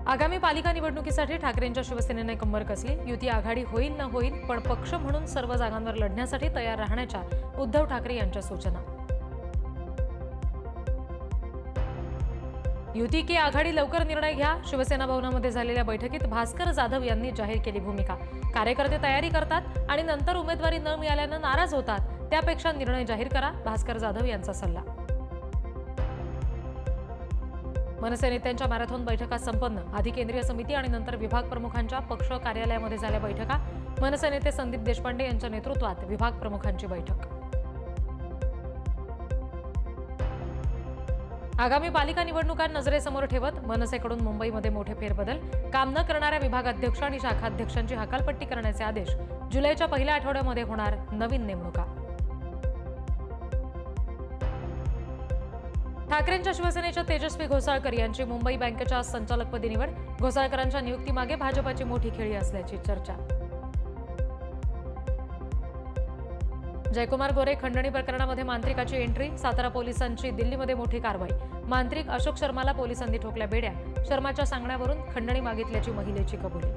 आगामी पालिका निवडणुकीसाठी ठाकरेंच्या शिवसेनेने कंबर कसली. युती आघाडी होईल न होईल, पण पक्ष म्हणून सर्व जागांवर लढण्यासाठी तयार राहण्याच्या उद्धव ठाकरे यांच्या सूचना. युती की आघाडी, लवकर निर्णय घ्या. शिवसेना भवनामध्ये झालेल्या बैठकीत भास्कर जाधव यांनी जाहीर केली भूमिका. कार्यकर्ते तयारी करतात आणि नंतर उमेदवारी न मिळाल्यानं नाराज होतात. त्यापेक्षा निर्णय जाहीर करा, भास्कर जाधव यांचा सल्ला. मनसे नेत्यांच्या मॅरेथॉन बैठका संपन्न. आधी केंद्रीय समिती आणि नंतर विभाग प्रमुखांच्या पक्ष कार्यालयामध्ये झाल्या बैठका. मनसे नेते संदीप देशपांडे यांच्या नेतृत्वात विभाग प्रमुखांची बैठक. आगामी पालिका निवडणुका नजरेसमोर ठेवत मनसेकडून मुंबईमध्ये मोठे फेरबदल. काम न करणाऱ्या विभागाध्यक्ष आणि शाखाध्यक्षांची हकालपट्टी करण्याचे आदेश. जुलैच्या पहिल्या आठवड्यामध्ये होणार नवीन नेमणुका. ठाकरेंच्या शिवसेनेच्या तेजस्वी घोसाळकर यांची मुंबई बँकेच्या संचालकपदी निवड. घोसाळकरांच्या नियुक्तीमागे भाजपाची मोठी खेळी असल्याची चर्चा. जयकुमार गोरे खंडणी प्रकरणामध्ये मांत्रिकाची एंट्री. सातारा पोलिसांची दिल्लीमध्ये मोठी कारवाई. मांत्रिक अशोक शर्माला पोलिसांनी ठोकल्या बेड्या. शर्माच्या सांगण्यावरून खंडणी मागितल्याची महिलेची कबुली.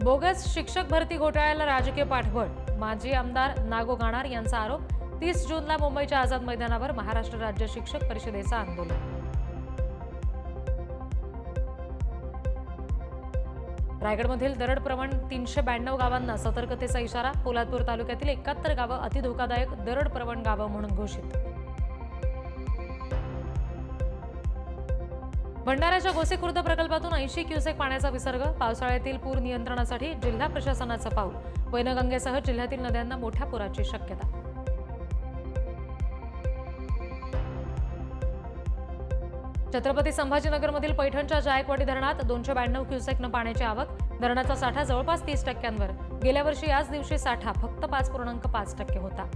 बोगस शिक्षक भरती घोटाळ्याला राजकीय पाठबळ. माजी आमदार नागो गाणार यांचा आरोप. 30 जूनला मुंबईच्या आझाद मैदानावर महाराष्ट्र राज्य शिक्षक परिषदेचं आंदोलन. रायगडमधील दरड प्रवण 392 गावांना सतर्कतेचा इशारा. पोलादपूर तालुक्यातील 71 गावं अतिधोकादायक दरड प्रवण गावं म्हणून घोषित. भंडाऱ्याच्या गोसेखुर्द प्रकल्पातून 80 क्युसेक पाण्याचा विसर्ग. पावसाळ्यातील पूर नियंत्रणासाठी जिल्हा प्रशासनाचं पाऊल. वैनगंगेसह जिल्ह्यातील नद्यांना मोठ्या पुराची शक्यता. छत्रपती संभाजीनगरमधील पैठणच्या जायकवाडी धरणात 292 क्युसेकनं पाण्याची आवक. धरणाचा साठा जवळपास 30%वर. गेल्या वर्षी याच दिवशी साठा फक्त 5.5% होता.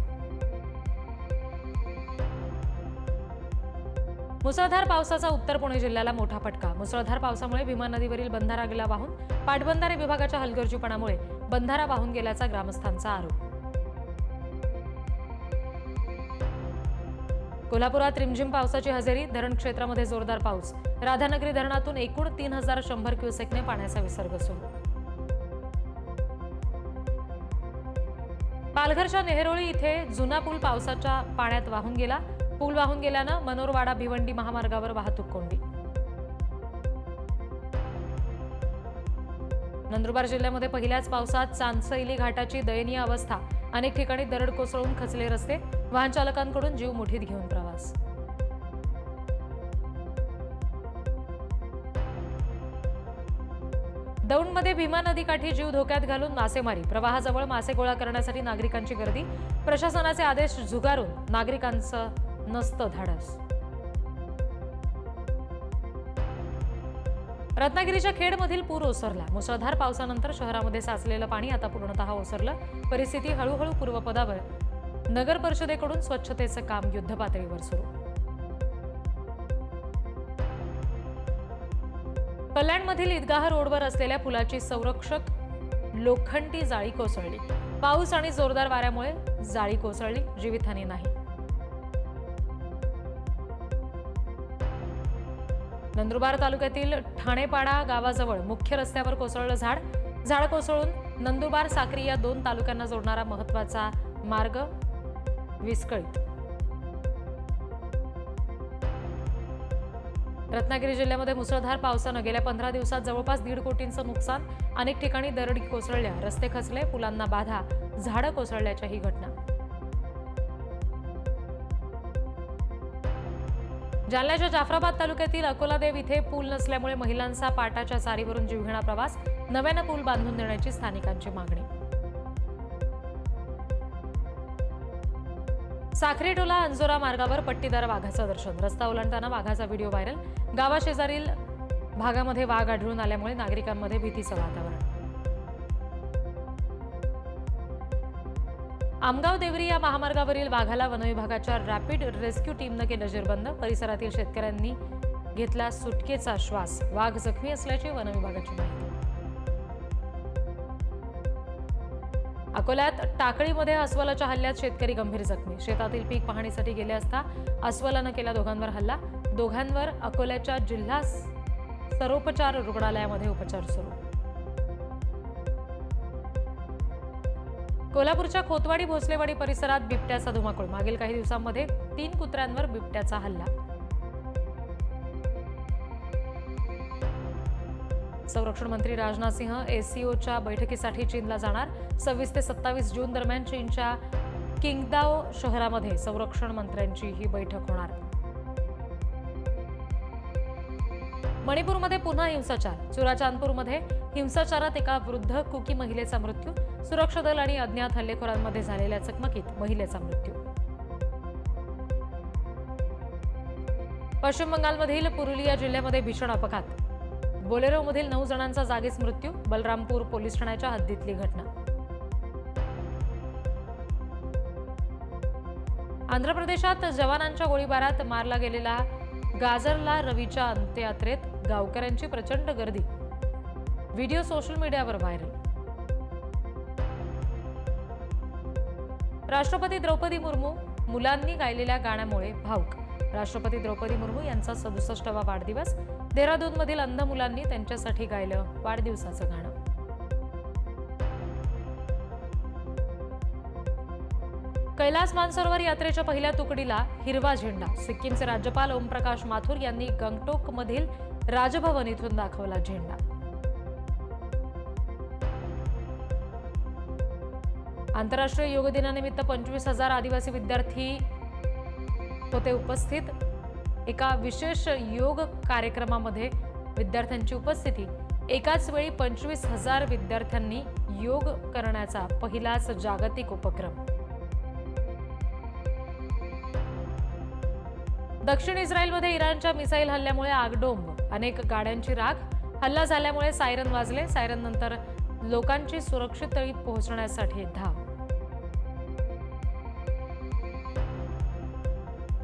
मुसळधार पावसाचा उत्तर पुणे जिल्ह्याला मोठा फटका. मुसळधार पावसामुळे भीमा नदीवरील बंधारा गेला वाहून. पाटबंधारे विभागाच्या हलगर्जीपणामुळे बंधारा वाहून गेल्याचा ग्रामस्थांचा आरोप. कोल्हापुरात रिमझिम पावसाची हजेरी. धरण क्षेत्रामध्ये जोरदार पाऊस. राधानगरी धरणातून एकूण 3100 क्युसेकने पाण्याचा विसर्ग सुरू. पालघरच्या नेहरोळी इथे जुना पूल पावसाच्या पाण्यात वाहून गेला. पूल वाहून गेल्यानं मनोरवाडा भिवंडी महामार्गावर वाहतूक कोंडी. नंदुरबार जिल्ह्यामध्ये पहिल्याच पावसात चांदसैली घाटाची दयनीय अवस्था. अनेक ठिकाणी दरड कोसळून खचले रस्ते. वाहन चालकांकडून जीव मुठीत घेऊन प्रवास. दौंडमध्ये भीमा नदीकाठी जीव धोक्यात घालून मासेमारी. प्रवाहाजवळ मासे गोळा करण्यासाठी नागरिकांची गर्दी. प्रशासनाचे आदेश झुगारून नागरिकांचं नसतं धाडस. रत्नागिरीच्या खेडमधील पूर ओसरला. मुसळधार पावसानंतर शहरामध्ये साचलेलं पाणी आता पूर्णतः ओसरलं. परिस्थिती हळूहळू पूर्वपदावर. नगर परिषदेकडून स्वच्छतेचं काम युद्धपातळीवर सुरू. कल्याणमधील ईदगाह रोडवर असलेल्या पुलाची संरक्षक लोखंडी जाळी कोसळली. पाऊस आणि जोरदार वाऱ्यामुळे जाळी कोसळली. जीवितहानी नाही. नंदुरबार तालुक्यातील ठाणेपाडा गावाजवळ मुख्य रस्त्यावर कोसळलं झाड. झाड कोसळून नंदुरबार साक्री या 2 तालुक्यांना जोडणारा महत्त्वाचा मार्ग विस्कळीत. रत्नागिरी जिल्ह्यामध्ये मुसळधार पावसानं गेल्या 15 दिवसात जवळपास 1.5 कोटींचं नुकसान. अनेक ठिकाणी दरडी कोसळल्या. रस्ते खचले. पुलांना बाधा. झाडं कोसळल्याच्या ही घटना. जालन्याच्या जाफराबाद तालुक्यातील अकोलादेव इथे पूल नसल्यामुळे महिलांचा पाटाच्या चारीवरून जीवघेणा प्रवास. नव्यानं पूल बांधून देण्याची स्थानिकांची मागणी. साखरी टोला अंजोरा मार्गावर पट्टीदार वाघाचं दर्शन. रस्ता ओलांडताना वाघाचा व्हिडिओ व्हायरल. गावाशेजारील भागामध्ये वाघ आढळून आल्यामुळे नागरिकांमध्ये भीतीचं वातावरण. आमगाव देवरी या महामार्गावरील वाघाला वनविभागाच्या रॅपिड रेस्क्यू टीमनं केलं जेरबंद. परिसरातील शेतकऱ्यांनी घेतला सुटकेचा श्वास. वाघ जखमी असल्याची वनविभागाची माहिती. अकोल्यात टाकळीमध्ये अस्वलाच्या हल्ल्यात शेतकरी गंभीर जखमी. शेतातील पीक पाहणीसाठी गेले असता अस्वलानं केला दोघांवर हल्ला. दोघांवर अकोल्याच्या जिल्हा सर्वोपचार रुग्णालयामध्ये उपचार सुरू. कोल्हापूरच्या खोतवाडी भोसलेवाडी परिसरात बिबट्याचा धुमाकूळ. मागील काही दिवसांमध्ये 3 कुत्र्यांवर बिबट्याचा हल्ला. संरक्षण मंत्री राजनाथ सिंह एससीओच्या बैठकीसाठी चीनला जाणार. 26 ते 27 जून दरम्यान चीनच्या किंगदाओ शहरामध्ये संरक्षण मंत्र्यांची ही बैठक होणार. मणिपूरमध्ये पुन्हा हिंसाचार. चुराचांदपूरमध्ये हिंसाचारात एका वृद्ध कुकी महिलेचा मृत्यू. सुरक्षा दल आणि अज्ञात हल्लेखोरांमध्ये झालेल्या चकमकीत महिलेचा मृत्यू. पश्चिम बंगालमधील पुरुलिया जिल्ह्यामध्ये भीषण अपघात. बोलेरोमधील 9 जणांचा जागीच मृत्यू. बलरामपूर पोलीस ठाण्याच्या हद्दीतली घटना. आंध्र प्रदेशात जवानांच्या गोळीबारात मारला गेलेला गाजरला रवीच्या अंत्ययात्रेत गावकऱ्यांची प्रचंड गर्दी. व्हिडिओ सोशल मीडियावर व्हायरल. राष्ट्रपती द्रौपदी मुर्मू मुलांनी गायलेल्या गाण्यामुळे भावुक. राष्ट्रपती द्रौपदी मुर्मू यांचा 67वा वाढदिवस. देहरादूनमधील अंध मुलांनी त्यांच्यासाठी गायलं वाढदिवसाचं गाणं. कैलास मानसरोवर यात्रेच्या पहिल्या तुकडीला हिरवा झेंडा. सिक्कीमचे राज्यपाल ओमप्रकाश माथुर यांनी गंगटोकमधील राजभवन इथून दाखवला झेंडा. आंतरराष्ट्रीय योग दिनानिमित्त 25,000 आदिवासी विद्यार्थी होते उपस्थित. एका विशेष योग कार्यक्रमामध्ये विद्यार्थ्यांची उपस्थिती. एकाच वेळी 25,000 विद्यार्थ्यांनी योग करण्याचा पहिलाच जागतिक उपक्रम. दक्षिण इस्रायलमध्ये इराणच्या मिसाईल हल्ल्यामुळे आगडोंब. अनेक गाड्यांची राख. हल्ला झाल्यामुळे सायरन वाजले. सायरन नंतर लोकांची सुरक्षित स्थळी पोहोचण्यासाठी धाव.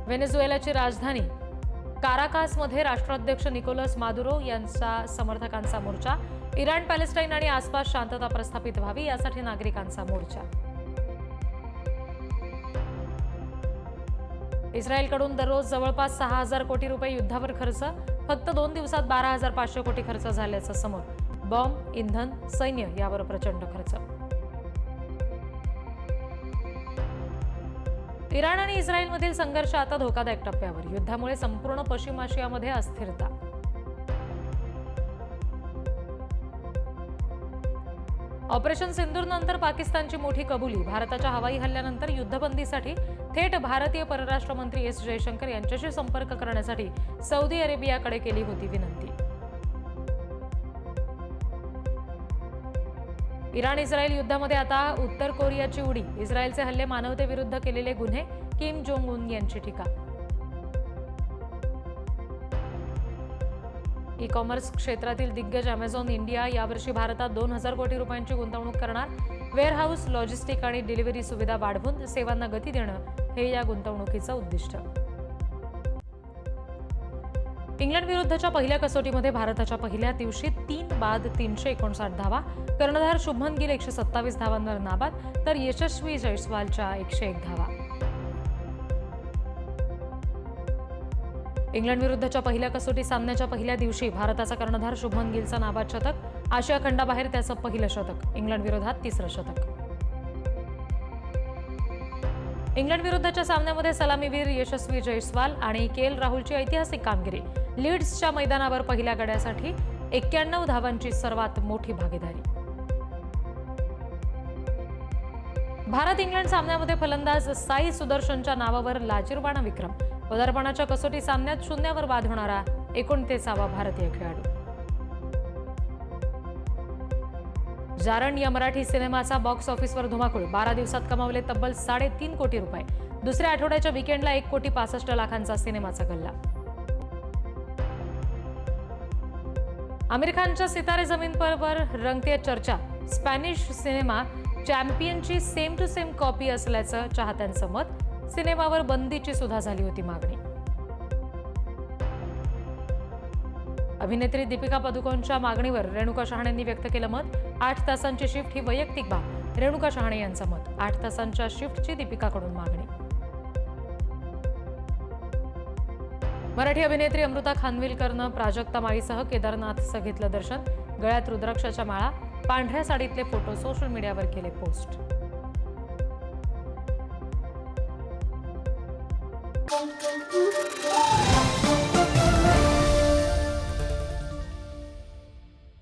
व्हेनेझुएलाची राजधानी काराकासमध्ये राष्ट्राध्यक्ष निकोलस मादुरो यांचा समर्थकांचा मोर्चा. इराण, पॅलेस्टाईन आणि आसपास शांतता प्रस्थापित व्हावी यासाठी नागरिकांचा मोर्चा. इस्रायलकडून दररोज जवळपास 6,000 कोटी रुपये युद्धावर खर्च. फक्त 2 दिवसात 12,500 कोटी खर्च झाल्याचं समोर. बॉम्ब, इंधन, सैन्य यावर प्रचंड खर्च. इराण आणि इस्रायलमधील संघर्ष आता धोकादायक टप्प्यावर. युद्धामुळे संपूर्ण पश्चिम आशियामध्ये अस्थिरता. ऑपरेशन सिंदूरनंतर पाकिस्तानची मोठी कबुली. भारताच्या हवाई हल्ल्यानंतर युद्धबंदीसाठी थेट भारतीय परराष्ट्र मंत्री एस जयशंकर यांच्याशी संपर्क करण्यासाठी सौदी अरेबियाकडे केली होती विनंती. इराण इस्रायल युद्धामध्ये आता उत्तर कोरियाची उडी. इस्रायलचे हल्ले मानवतेविरुद्ध केलेले गुन्हे. किम जोंग उन यांची टीका. ई कॉमर्स क्षेत्रातील दिग्गज अमेझॉन इंडिया यावर्षी भारतात 2,000 कोटी रुपयांची गुंतवणूक करणार. वेअरहाऊस, लॉजिस्टिक आणि डिलिव्हरी सुविधा वाढवून सेवांना गती देणं हे या गुंतवणुकीचं उद्दिष्ट. इंग्लंड विरुद्धच्या पहिल्या कसोटीमध्ये भारताच्या पहिल्या दिवशी 3 बाद 359 धावा. कर्णधार शुभमन गिल 127 धावांवर नाबाद, तर यशस्वी जयस्वालच्या 101 धावा. इंग्लंड विरुद्धच्या पहिल्या कसोटी सामन्याच्या पहिल्या दिवशी भारताचा कर्णधार शुभमन गिलचा नाबाद शतक. आशिया खंडाबाहेर त्याचं पहिलं शतक. इंग्लंड विरोधात 3रं शतक. इंग्लंड विरुद्धच्या सामन्यामध्ये सलामीवीर यशस्वी जयस्वाल आणि के.एल. राहुलची ऐतिहासिक कामगिरी. लीड्सच्या मैदानावर पहिल्या गड्यासाठी 91 धावांची सर्वात मोठी भागीदारी. भारत इंग्लंड सामन्यामध्ये फलंदाज साई सुदर्शनच्या नावावर लाजिरवाणा विक्रम. पदार्पणाच्या कसोटी सामन्यात 0वर बाद होणारा 29वा भारतीय खेळाडू. जारण या मराठी सिनेमाचा बॉक्स ऑफिसवर धुमाकूळ. 12 दिवसात कमावले तब्बल 3.5 कोटी रुपये. दुसऱ्या आठवड्याच्या वीकेंडला 1,65 लाखांचा सिनेमाचा गल्ला. आमिर खानच्या सितारे जमीन परवर रंगते चर्चा. स्पॅनिश सिनेमा चॅम्पियनची सेम टू सेम कॉपी असल्याचं चाहत्यांचं मत. सिनेमावर बंदीची सुद्धा झाली होती मागणी. अभिनेत्री दीपिका पदुकोणच्या मागणीवर रेणुका शहाणेंनी व्यक्त केलं मत. 8 तासांची शिफ्ट ही वैयक्तिक बाब. रेणुका शहाणे यांचं मत. 8 तासांच्या शिफ्टची दीपिकाकडून मागणी. मराठी अभिनेत्री अमृता खानविलकरनं प्राजक्ता माळीसह केदारनाथचं घेतलं दर्शन. गळ्यात रुद्राक्षाच्या माळा, पांढऱ्या साडीतले फोटो सोशल मीडियावर केले पोस्ट.